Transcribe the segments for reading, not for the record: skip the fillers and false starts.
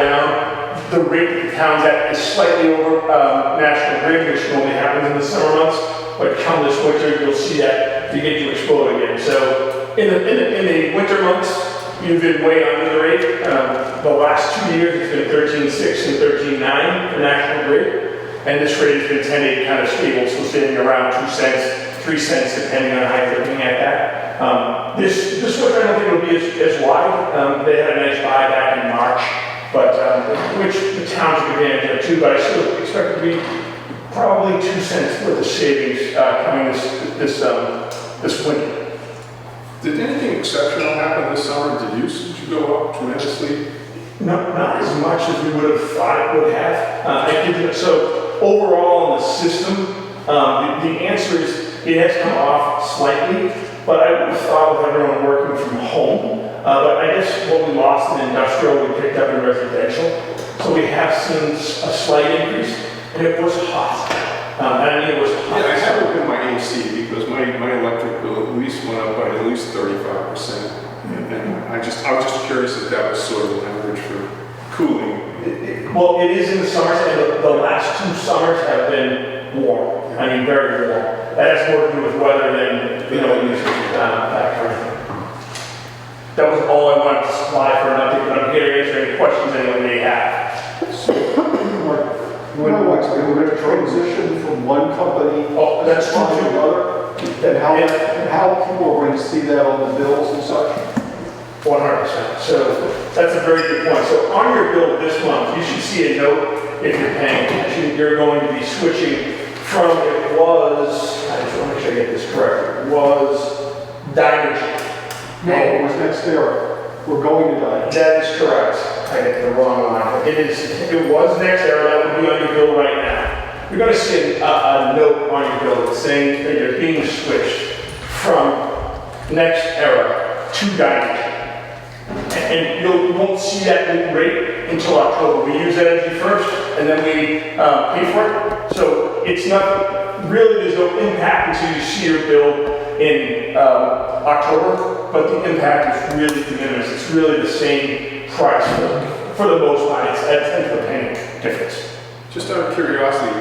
down. The rate that the town's at is slightly over national grid, which normally happens in the summer months, but come this winter, you'll see that begin to explode again. So in the winter months, you've been way under the rate. The last 2 years, it's been 13.6 and 13.9 for national grid. And this rate has been 10.8, kind of stable, so staying around 2 cents, 3 cents, depending on how you're looking at that. This winter, I don't think it'll be as wide. They had a nice buyback in March, but which the town took advantage of too. But I still expect it to be probably 2 cents worth of savings coming this winter. Did anything exceptional happen this summer? Did usage go up tremendously? Not as much as we would have thought it would have. So overall in the system, the answer is it has come off slightly, but I would have thought with everyone working from home. But I guess what we lost in industrial, we picked up in residential. So we have seen a slight increase, and it was hot. I mean, it was hot. Yeah, I have opened my AC because my electric bill at least went up by at least 35%. And I was just curious if that was sort of an average for cooling. Well, it is in the summers, and the last 2 summers have been warm. I mean, very warm. That has more to do with weather than, factor. That was all I wanted to supply for an update, but I'm here to answer any questions anyone may have. So, we're going to transition from one company that's to true. another, and how people are going to see that on the bills and such? 100%. So that's a very good point. So on your bill this month, you should see a note if you're paying attention. You're going to be switching from, I just want to make sure I get this correct, it was Dynegy. No, it was next era. We're going to Dynegy. That is correct. I get the wrong line. It was next era, that would be on your bill right now. You're going to see a note on your bill saying that you're being switched from next era to Dynegy. And you won't see that new rate until October. We use energy first, and then we pay for it. So it's not, really there's no impact until you see your bill in October, but the impact is really de minimis. It's really the same price for the most part. It's a tenth of a penny difference. Just out of curiosity,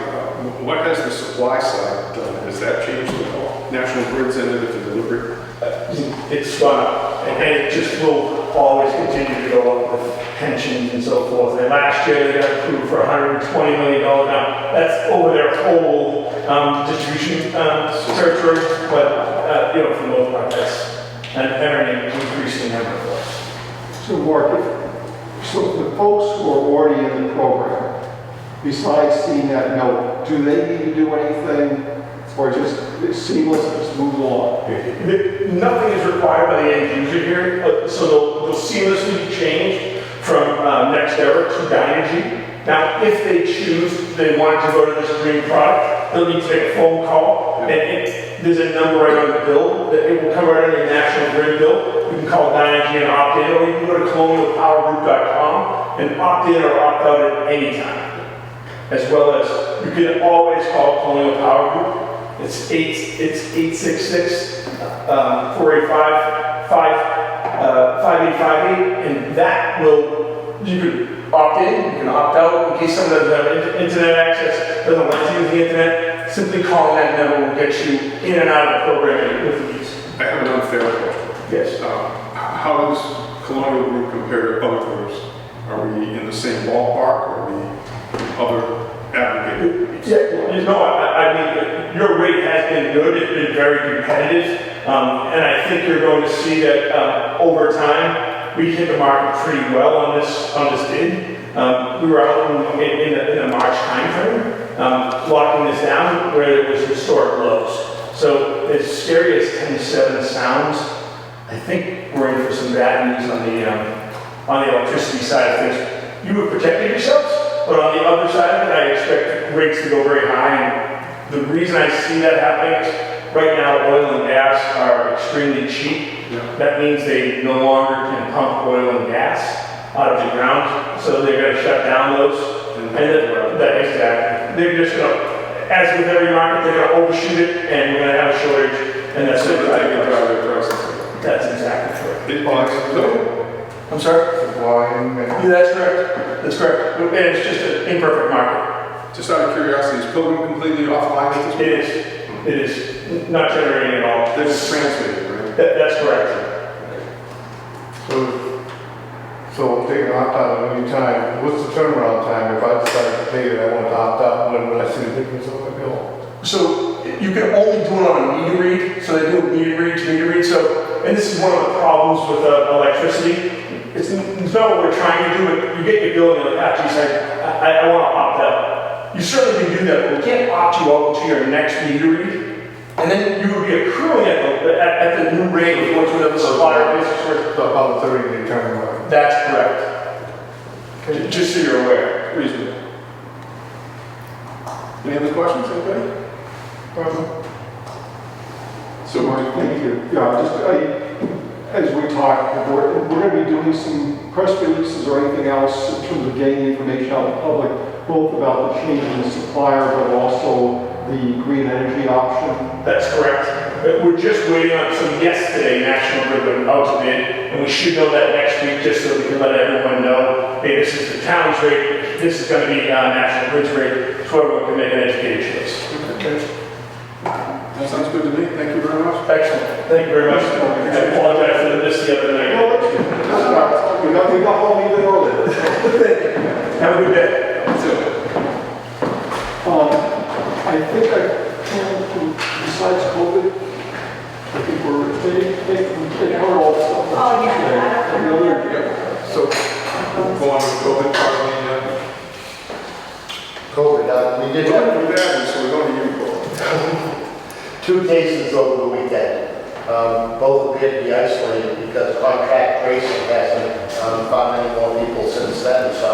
what has the supply side done? Has that changed at all? National Grid's ended at the delivery? It's gone up, and it just will always continue to go up with pensions and so forth. And last year they got approved for $120 million. Now that's over their whole distribution territory, but for the most part, that's an increasing number for us. So Mark, so the folks who are already in the program, besides seeing that note, do they need to do anything, or just it's seamless and just move along? Nothing is required by the end user here, so they'll seamlessly change from next era to Dynegy. Now, if they choose they want to go to this green product, they'll need to make a phone call, and there's a number right on the bill that it will come right on your national grid bill. You can call Dynegy and opt in, or you can go to colonialpowergroup.com and opt in or opt out at any time. As well as you can always call Colonial Power Group. It's 866 485 5858, and that you can opt in, you can opt out in case someone doesn't have internet access, doesn't want to use the internet. Simply calling that number will get you in and out of the program with ease. I have an unfair question. Yes. How does Colonial Group compare to other groups? Are we in the same ballpark, or are we other aggregated? Yeah, I mean, your rate has been good. It's been very competitive. And I think you're going to see that over time, we hit the market pretty well on this bid. We were out in the March timeframe, locking this down where it was historic lows. So as scary as 10.7 sounds, I think we're in for some bad news on the electricity side of things. You have protected yourselves, but on the other side of it, I expect rates to go very high. And the reason I see that happening is right now oil and gas are extremely cheap. Yeah. That means they no longer can pump oil and gas out of the ground, so they're going to shut down those. Exactly. They're just going to, as with every market, they're going to overshoot it, and we're going to have a shortage, and that's So it. they can drive their prices. That's exactly correct. I'm sorry? Supply and demand. Yeah, that's correct. That's correct. And it's just an imperfect market. Just out of curiosity, is Pilgrim completely offline at this point? It is. It is not generating at all. They're just transmitted, right? That's correct. So taking opt out at any time, what's the turnaround time? If I decide to pay it, I want to opt out, when would I see the difference on the bill? So you can only do it on a meter read, so they do a meter read to meter read. So, and this is one of the problems with electricity. It's not what we're trying to do, but you get your bill and you're like, geez, I want to opt out. You certainly can do that, but we can't opt you out to your next meter read. And then you would be accruing at the new rate of what's whatever the supplier is. So about a 30-day turnaround. That's correct. Just so you're aware. Reasonable. Any other questions, anybody? So, Marty, Thank you. Yeah, just, as we talk, we're going to be doing some press releases or anything else in terms of getting information out to the public, both about the change in the supplier, but also the green energy option. That's correct. We're just waiting on some yesterday National Grid went out to bid, and we should know that next week just so we can let everyone know, hey, this is the town's rate, this is going to be National Grid's rate, so everyone can make an educated choice. okay. That sounds good to me. Thank you very much. Excellent. Thank you very much. I apologize for this the other night. We got home even earlier. Have a good day. I think besides COVID, I think they covered all the stuff. Oh, yeah. Any other- So, go on with COVID, part of the, COVID, we did we're have going to do that, so we're going to you, Paul. 2 cases over the weekend. Both appear to be isolated because contact tracing hasn't found any more people since then. So,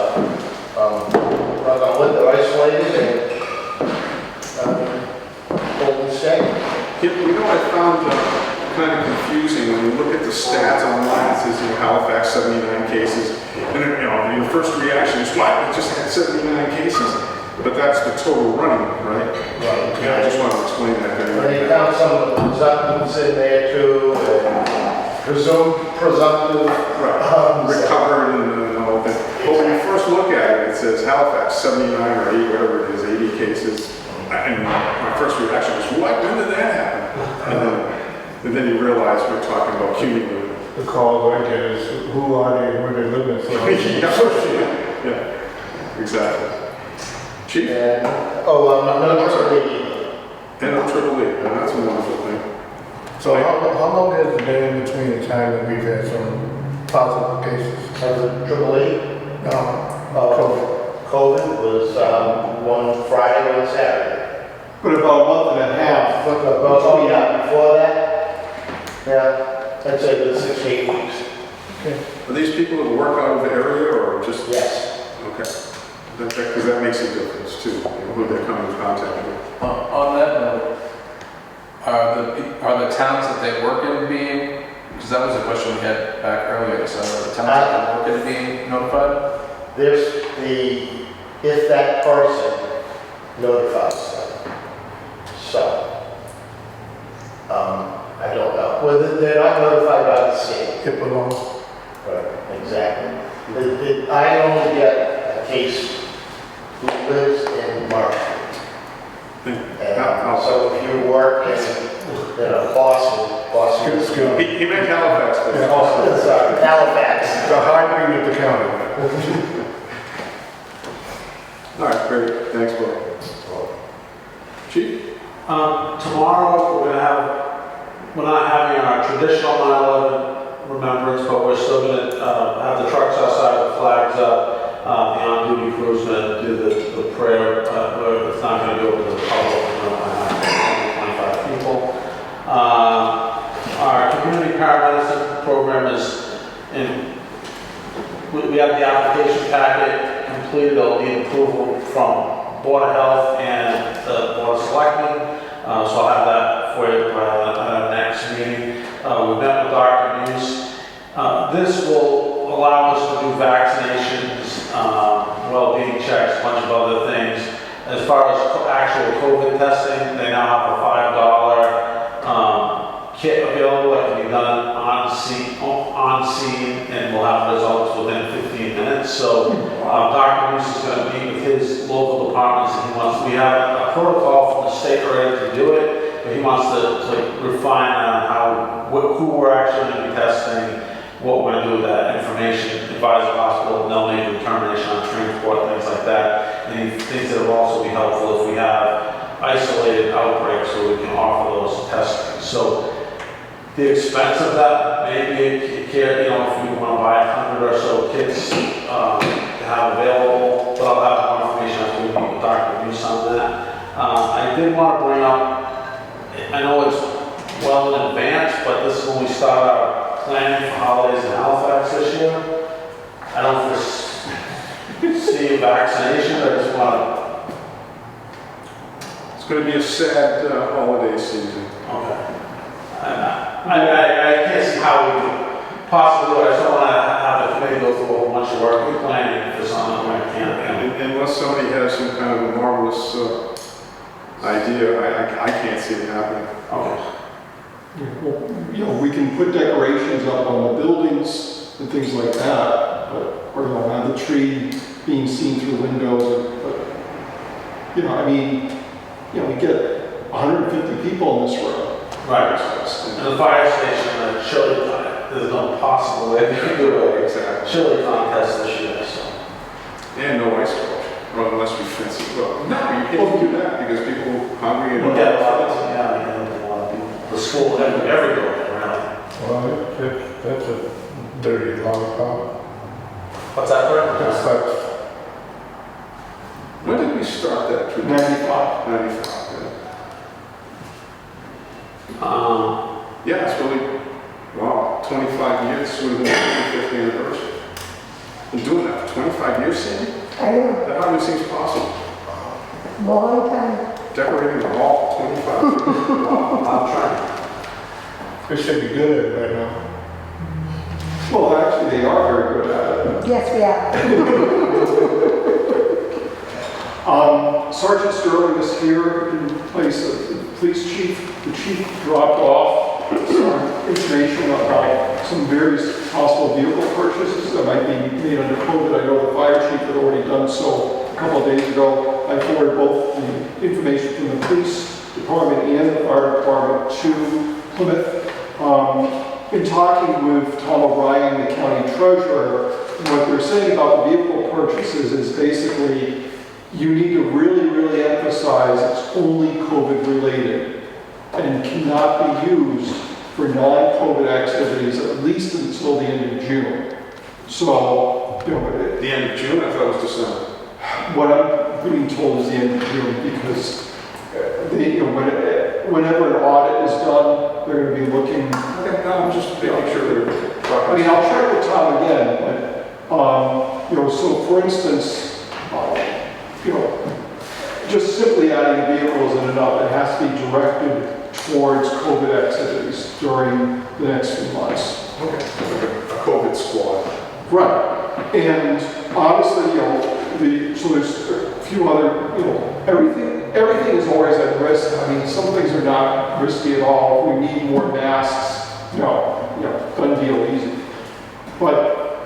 knock on wood, they're isolated and holding steady. You know, I found kind of confusing when you look at the stats online. It says, Halifax 79 cases, and your first reaction is, what? It just had 79 cases, but that's the total running, right? Right. Yeah, I just want to explain that. And they count some of the presumptives in there too, and presumptive. Recovered and all that. But when you first look at it, it says Halifax 79 or 80, whatever it is, 80 cases. And my first reaction was, what? When did that happen? And then you realize we're talking about cumulative. The call I get is, who are they, where they live in? So Yeah, exactly. Chief? And, no, And I'm Triple E, and that's a wonderful thing. So how long has it been in between the time that we've had some positive cases? Of the Triple E, COVID was one Friday, one Saturday. But about a month and a half. Oh, yeah, before that, yeah, I'd say it was 6 to 8 weeks. Are these people that work out of the area or just? Yes. Okay. Because that makes a difference too, who they're coming in contact with. On that note, are the towns that they work in being, because that was a question we had back earlier, so are the towns that they work in being notified? If that person notifies them. So, I don't know. Well, they're not notified by the state. HIPAA laws? Right, exactly. I only get a case who lives in Marshall. And so if you work in Boston is good. He meant Halifax, but Sorry, Halifax. The hybrid with the county. all right, great. Thanks, Paul. Chief? Tomorrow, we're not having our traditional 9/11 remembrance, but we're still going to have the trucks outside, the flags up. The on-duty crew's going to do the prayer. It's not going to go to the public, 25 people. Our community paramedicine program is in, we have the application packet completed. It'll need approval from Board of Health and the Board of Selectmen. So I'll have that for you at our next meeting. We met with Dr. Muse. This will allow us to do vaccinations, well-being checks, a bunch of other things. As far as actual COVID testing, they now have a $5 kit available that can be done on scene, and we'll have results within 15 minutes. minutes, so Dr. Bruce is going to meet with his local departments, and we have a protocol from the state already to do it, but he wants to refine on who we're actually going to be testing, what we're going to do with that information, advise the hospital, they'll make a determination on transport, things like that, and he thinks it'll also be helpful if we have isolated outbreaks so we can offer those testing. So the expense of that, maybe if we want to buy 100 or so kits to have available, but I'll have more information after we meet with Dr. Bruce on that. I did want to bring up, I know it's well in advance, but this is when we start our planning for holidays in Halifax this year. I don't foresee a vaccination, I just want It's going to be a sad holiday season. to, okay. I can't see how we could possibly do it. I just don't want to have the committee go through a whole bunch of work and planning for something when I can't. Unless somebody has some kind of a marvelous idea, I can't see it happening. Okay. Well, we can put decorations up on the buildings and things like that, or have the tree being seen through windows. But, we get 150 people in this room. Right. And the fire station, the chili plant, there's no possible way we can do a chili contest this year, so. And no ice sculpture, well, unless we fence it. Well, no, you can't do that because people hungry and. We get a lot of people. The school, every building around. Well, that's a dirty lollipop. What's that for? That's like, When did we start that tradition? 95. 95, Um, yeah, it's really, wow, 25 years, would have been the 50th anniversary. Been doing that for 25 years, Sandy? I know, That hardly seems possible. long time. Decorating the hall for 25 years. Wow. I'm trying. it should be good right now. Well, actually, they are very good at it. Yes, we are. Sergeant Sterling is here in place of the police chief. The chief dropped off some information about some various possible vehicle purchases that might be made under COVID. I know the fire chief had already done so a couple of days ago. I forwarded both the information from the police department and the fire department to Plymouth. In talking with Tom O'Brien, the county treasurer, what they're saying about the vehicle purchases is basically you need to really, really emphasize it's only COVID related and cannot be used for non-COVID activities at least until the end of June. So, The end of June, I thought it was December. what I'm being told is the end of June because whenever an audit is done, they're going to be looking. Okay, no, I'm just making sure they're. I mean, I'll check with Tom again, but, so for instance, just simply adding vehicles isn't enough. It has to be directed towards COVID activities during the next few months. Okay. A COVID squad. Right. And honestly, so there's a few other, everything is always at risk. I mean, some things are not risky at all. If we need more masks, done deal, easy. But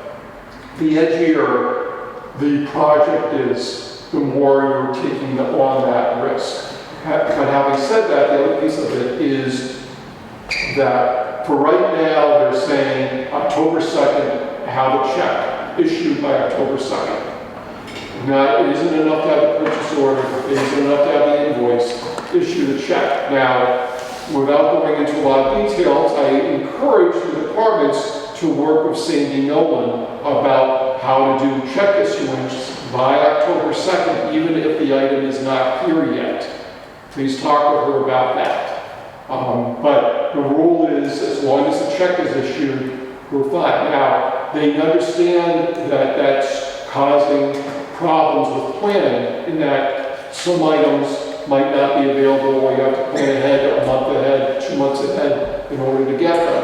the edgier the project is, the more you're taking on that risk. But having said that, the other piece of it is that for right now, they're saying October 2nd, have a check issued by October 2nd. Now, it isn't enough to have a purchase order, it isn't enough to have the invoice, issue the check. Now, without going into a lot of details, I encourage the departments to work with Sandy Nolan about how to do check issuance by October 2nd, even if the item is not here yet. Please talk with her about that. But the rule is, as long as the check is issued, we're fine. Now, they understand that that's causing problems with planning, in that some items might not be available, or you have to plan ahead, a month ahead, 2 months ahead, in order to get them.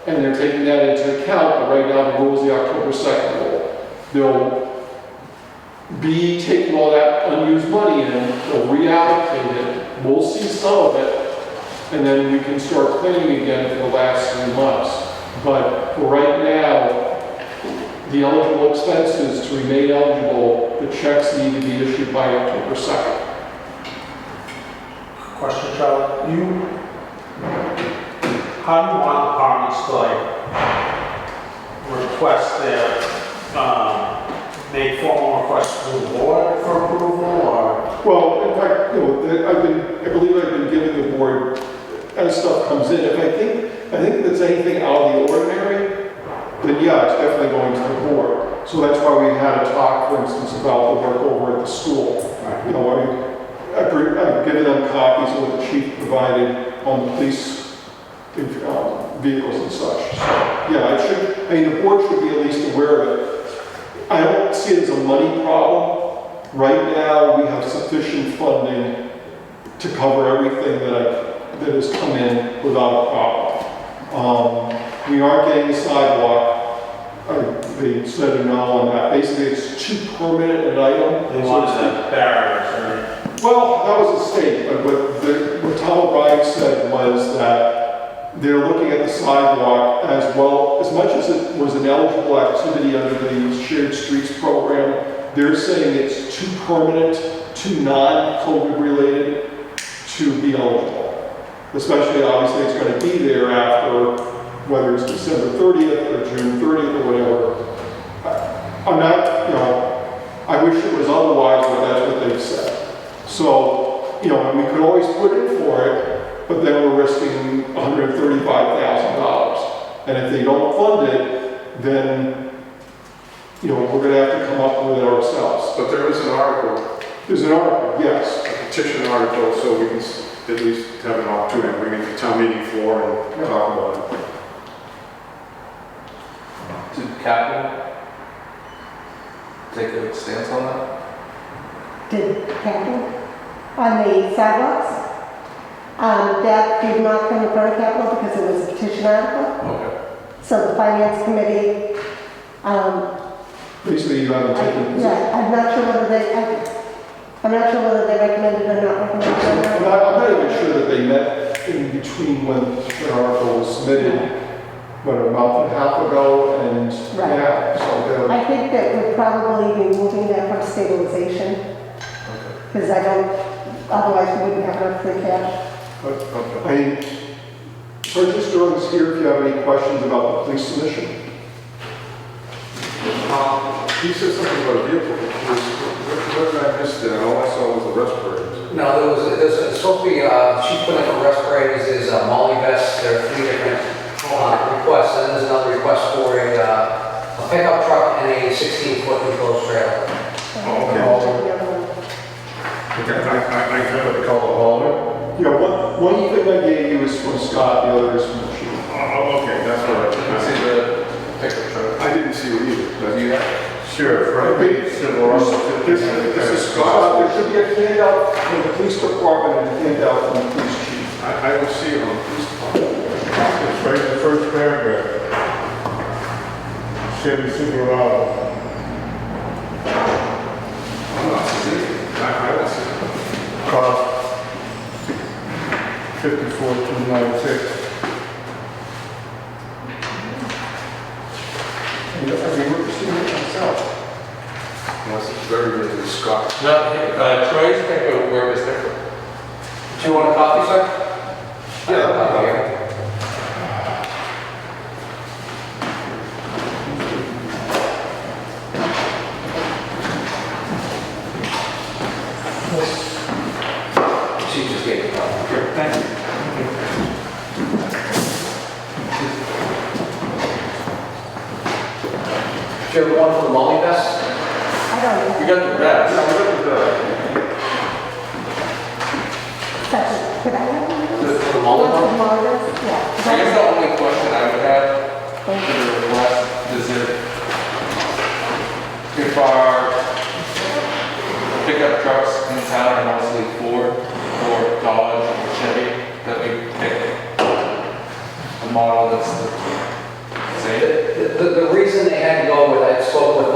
And they're taking that into account, but right now the rule is the October 2nd rule. They'll be taking all that unused money in, they'll reallocate it, we'll see some of it, and then we can start planning again for the last 3 months. But for right now, the eligible expenses to remain eligible, the checks need to be issued by October 2nd. Question, Charlie, how do you want departments to request their, make formal requests to the board for approval, or? Well, in fact, I believe I've been giving the board, as stuff comes in, if I think if there's anything out of the ordinary, then yeah, it's definitely going to the board. So that's why we had a talk, for instance, about the work over at the school. You know, I've given them copies of what the chief provided on the police vehicles and such. So, yeah, the board should be at least aware of it. I don't see it as a money problem. Right now, we have sufficient funding to cover everything that has come in without a problem. We are getting the sidewalk. They said no on that. Basically, it's too permanent an item. They wanted the barriers, right? Well, that was a state, but what Tom O'Brien said was that they're looking at the sidewalk as well, as much as it was an eligible activity under the Shared Streets program, they're saying it's too permanent, too non-COVID related to be eligible. Especially, obviously, it's going to be there after, whether it's December 30th or June 30th or whatever. I'm not, I wish it was otherwise, but that's what they've said. So, and we could always put in for it, but then we're risking $135,000. And if they don't fund it, then, we're going to have to come up with it ourselves. But there is an article, There's an article, yes. a petition article, so we can at least have an opportunity to bring it to town meeting floor and talk about it. Did capital take a stance on that? Did capital on the sidewalks? That did not come in front of capital because it was a petition article. Okay. So the finance committee, Basically, you haven't taken. yeah, I'm not sure whether they recommended or not recommended. I'm not even sure that they met in between when the article was submitted, a month and a half ago, and Right. yeah, so I think that we'd probably be moving that from stabilization, because otherwise we wouldn't have enough free cash. Sergeant Sterling's here if you have any questions about the police submission. He said something about a vehicle. What did I miss there? All I saw was the respirators. No, there's supposed to be, she's putting up respirators, there's Molly vests, there are 3 different requests, and there's another request for a pickup truck and a 16-foot enclosed trailer. Okay, I Is that what they call a hauler? Yeah, one thing I gave you is from Scott, the other is from the chief. okay, that's what I see the pickup truck. I didn't see it either. Do you have? Sheriff, right? Civil rights. This is Scott, there should be a handout from the police department and a handout from the police chief. I don't see it on the police department. It's right in the first paragraph. Chevy Silverado. I'm not seeing it. I don't see it. Cost 54,296. We're pursuing it myself. Unless it's very good to Scott. No, Troy's paperwork is different. Do you want a copy, sir? Yeah. She just gave me a copy. Thank you. Do you have one for the Molly vest? I don't know. We got the best. Could I have one? For the Molly What's one? the models? Yeah. I guess the only question I would have for the request is if our pickup trucks in town are mostly Ford or Dodge or Chevy, that we pick a model that's the same. The reason they had to go with, I spoke with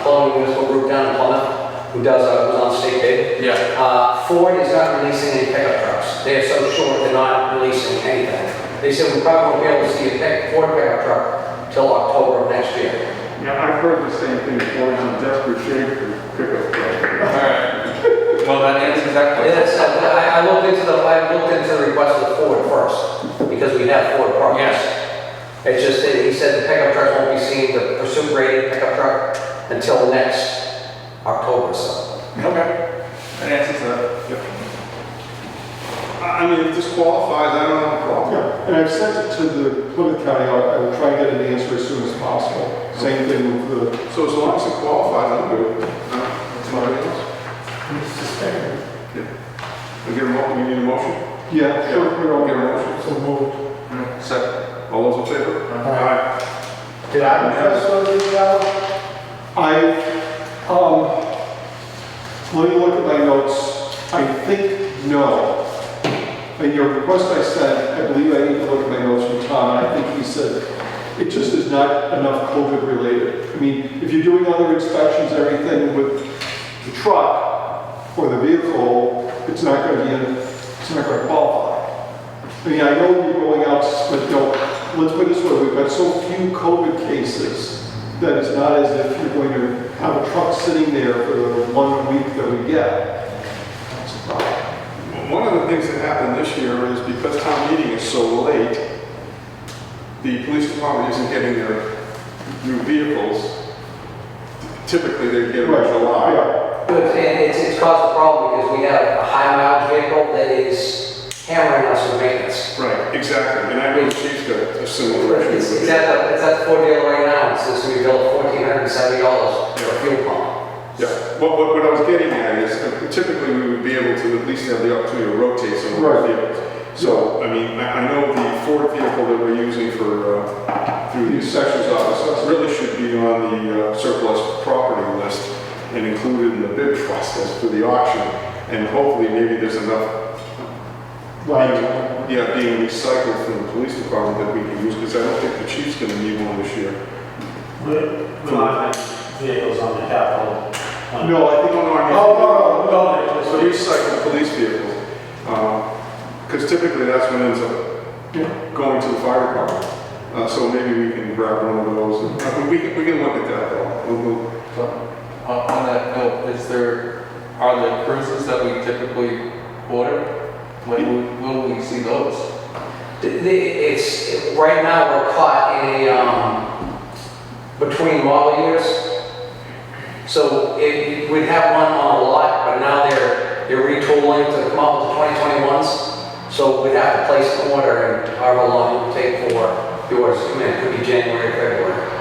Colonial Municipal Group down in Plymouth, who was on state bid. Yeah. Ford is not releasing any pickup trucks. They're so short, they're not releasing anything. They said we probably won't be able to see a Ford pickup truck till October of next year. Yeah, I've heard the same thing, Ford's in desperate shape for pickup truck. Alright. Well, that answers that question. Yes, I looked into the request of Ford first, because we have Ford parts. Yes. It's just that he said the pickup truck won't be seen, the pursuit graded pickup truck, until next October, so. Okay. That answers that. Yep. I mean, if this qualifies, I don't have a problem. Yeah, and I've sent it to the Plymouth County, I will try and get an answer as soon as possible. Same thing with the, So as long as it qualifies, I'm good. Somebody else? Yeah. We get a motion, you need a motion? yeah, sure, we're Get a all. motion? So moved. Second. All those in favor? Aye. Did I request something now? Let me look at my notes. I think no. And your request I sent, I believe I need to look at my notes from Tom, and I think he said it just is not enough COVID related. I mean, if you're doing other inspections, everything with the truck or the vehicle, it's not going to qualify. I mean, I know you're going out, but let's put it this way, we've got so few COVID cases that it's not as if you're going to have a truck sitting there for the 1 week that we get. That's a problem. One of the things that happened this year is because town meeting is so late, the police department isn't getting their new vehicles. Typically, they get them in July. Yeah. Good, and it's caused a problem because we have a high mileage vehicle that is hammering us with maintenance. Right, exactly. And I know the chief's got a similar issue. It's at the Ford dealer right now, it says we bill $1,470 for a fuel pump. Yeah, what I was getting at is typically we would be able to at least have the opportunity to rotate some of the Right. vehicles. So, I mean, I know the Ford vehicle that we're using for, through the assessor's office really should be on the surplus property list and included in the bid process for the auction. And hopefully maybe there's enough, being recycled from the police department that we can use, because I don't think the chief's gonna need one this year. We're not having vehicles on the capital. No, I think. No. So recycled police vehicles, because typically that's what ends up going to the fire department. So maybe we can grab one of those, and we can look at that though. On that note, are there cruises that we typically order? When will we see those? Right now, we're caught in a, between model years. So we'd have one on a lot, but now they're retooling to come out with the 2021s. So we'd have to place an order, and however long it would take for the orders to come in. It could be January, February.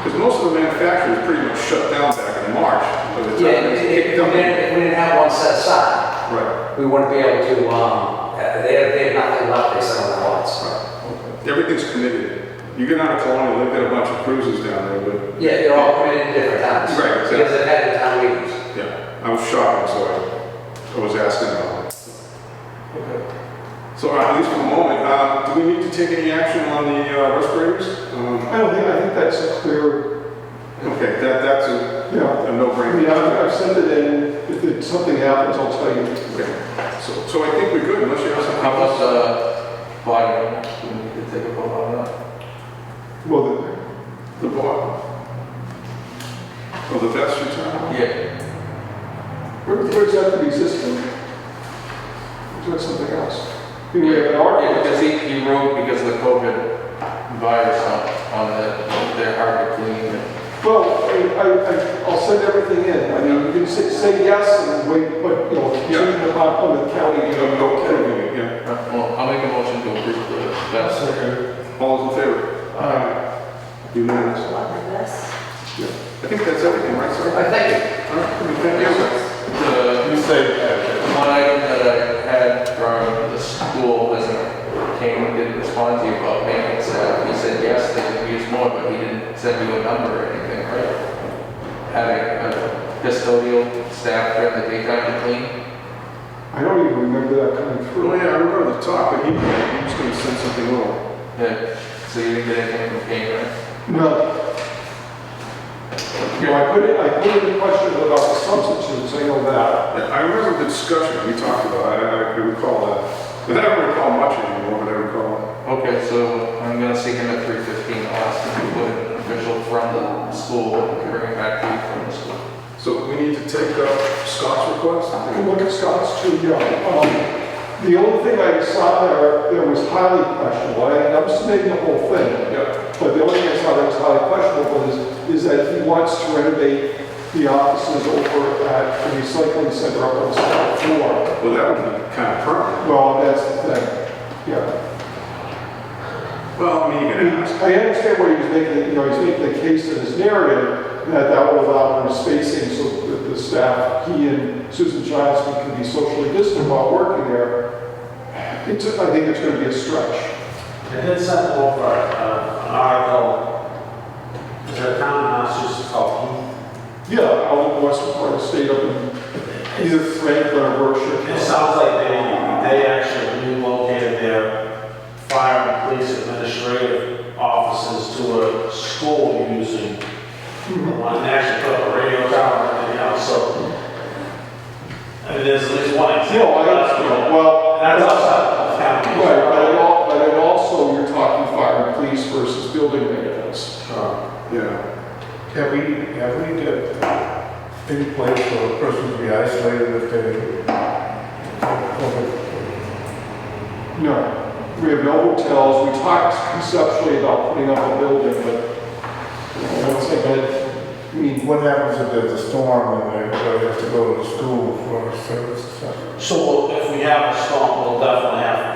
Because most of the manufacturers pretty much shut down back in March. Yeah, if we didn't have one set aside, Right. we wouldn't be able to, they have nothing left, they sell on the lots. Everything's committed. You get out of Colonial, they've got a bunch of cruises down there, but Yeah, they're all committed to different times. Right, exactly. Because they've had the town meetings. yeah, I was shocked, so I was asking about it. So at least for the moment, do we need to take any action on the respirators? I think that's a clear, Okay, that's a I mean, no-brainer. I've sent it in, if something happens, I'll tell you. Okay. So I think we're good, unless you have something How else. about body? Do we need to take a vote on that? Well, The bottom. Oh, the vest you're talking about? Yeah. where's that existing? Is that something else? Do we have an Yeah, article? because he wrote because of the COVID virus on that, they're hard to clean. Well, I'll send everything in. I mean, you can say yes and wait, but, contingent upon Plymouth County, okay. Yeah. Well, I'll make a motion to approve the best. All those in favor? Unanimous. I think that's everything, right, sir? Thank you. All right, thank you. You said, one item that I had from the school didn't respond to you about maintenance staff. He said, yes, they could use more, but he didn't send you a number or anything, right? Having a custodial staff during the daytime to clean? I don't even remember that coming Oh, through. yeah, I remember the talk, but he was going to send something over. Yeah, so you didn't get anything from Kane, right? No. No, I put in a question about the substitutes, I know that. Yeah, I remember the discussion we talked about, I recall that. But I don't recall much anymore, but I recall it. Okay, so I'm gonna see him at 3:15, I'll ask him to put it in. official from the school, we can bring it back to you from the school. So we need to take Scott's request? And look at Scott's too, yeah. The only thing I saw there was highly questionable. I never submitted the whole thing. Yeah. But the only thing I saw that was highly questionable is that he wants to renovate the offices over at the recycling center up on the second floor. Well, that would be kind of permanent. Well, that's the thing, yeah. Well, I mean, you can ask. I understand what he was making, he's making the case in his narrative that will allow more spacing so that the staff, he and Susan Johnson can be socially distant while working there. I think it's going to be a stretch. I did send over an article, is there a town in Massachusetts called Heath? Yeah, out in the western part of the state up in either Franklin or Berkshire. It sounds like they actually relocated their fire and police administrative offices to a school using one, and actually put up a radio tower and everything else, so. I mean, there's at least one example. No, I understand. Well, That's outside of the county. right, but then also you're talking fire and police versus building maintenance. Yeah. Have we got any place for a person to be isolated if they? No, we have no hotels. We talked conceptually about putting up a building, but I don't think that, I mean, What happens if there's a storm and everybody has to go to school for service and stuff? So if we have a storm, we'll definitely have,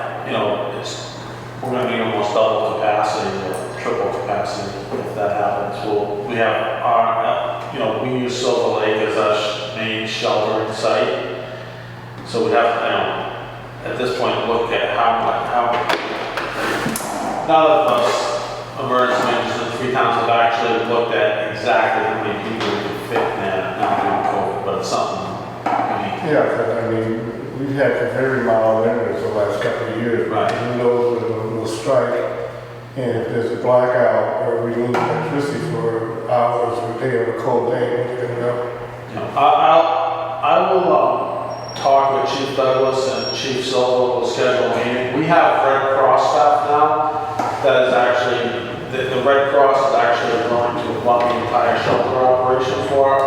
we're gonna be almost double capacity or triple capacity if that happens. We have our, we use Silver Lake as our main sheltering site. So we have to, at this point, look at how none of us emergency managers in the 3 towns have actually looked at exactly how many people we can fit in there, not doing COVID, but it's something we need. Yeah, 'cause I mean, we've had some very mild winters the last couple of years. Right. Who knows when we'll strike, and if there's a blackout or we lose electricity for hours or a day or a cold day, we're gonna go. I will talk with Chief Douglas and Chief Silva. We'll schedule a meeting. We have Red Cross staff now that is actually, the Red Cross is actually going to run the entire shelter operation for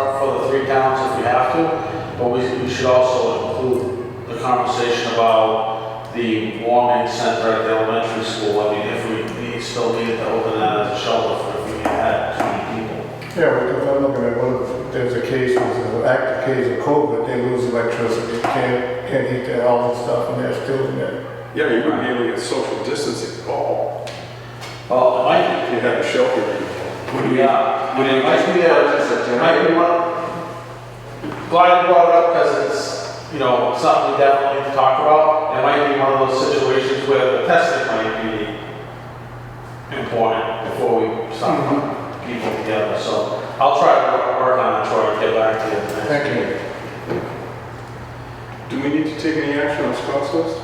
the 3 towns if we have to. But we should also include the conversation about the warming center at the elementary school. I mean, if we still needed to open that as a shelter for if we had too many people. Yeah, because I'm looking at what if there's a case, there's an active case of COVID, they lose electricity, can't heat their house and stuff, and they're still in there. Yeah, you wouldn't be able to get social distancing at all. Well, it might be. You had a shelter. Would it might be just a Might be one. Glad you brought it up because it's, something we definitely need to talk about. It might be one of those situations where the testing might be important before we start putting people together. So I'll try to work on it, try to get back to you. Thank you. Do we need to take any action on Scott's list?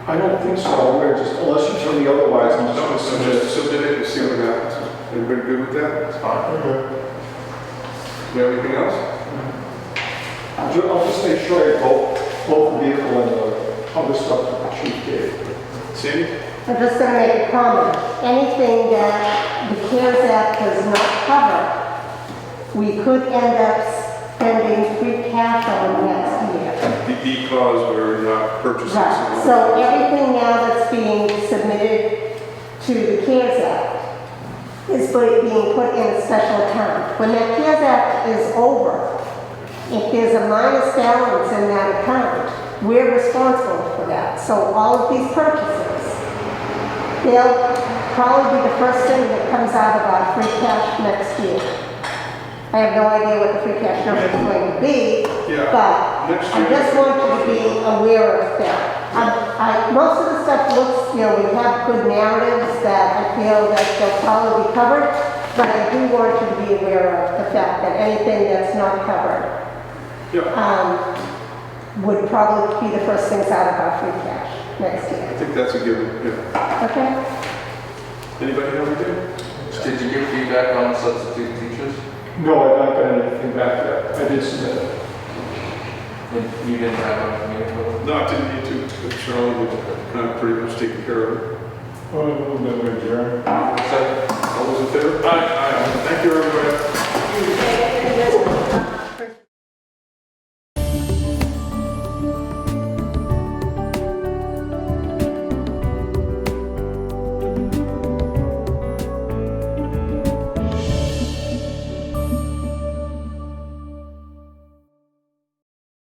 I don't think so. We're just, unless you tell me otherwise, I'm just No, going to so submit just submit it and see what happens. Everybody good with that? It's fine. Okay. You have anything else? I'll just make sure I both the vehicle and the other stuff that the chief gave. Sandy? I'm just going to make a comment. Anything that the CARES Act does not cover, we could end up spending free cash on next year. Because we're not purchasing. Right, so everything now that's being submitted to the CARES Act is being put in a special account. When that CARES Act is over, if there's a minus balance in that account, we're responsible for that. So all of these purchases, they'll probably be the first thing that comes out of our free cash next year. I have no idea what the free cash number is going to be, Yeah. but Next I year. just want you to be aware of that. Most of the stuff looks, we have good narratives that I feel that they'll probably be covered, but I do want you to be aware of the fact that anything that's not covered would probably be the first things out of our free cash next I year. think that's a given, yeah. Okay? Anybody have anything? Did you give feedback on substitute teachers? No, I've not got anything back yet. I did submit it. You didn't have a meeting with them? No, I didn't need to. Charlie was kind of pretty much taken care of it. Well, then we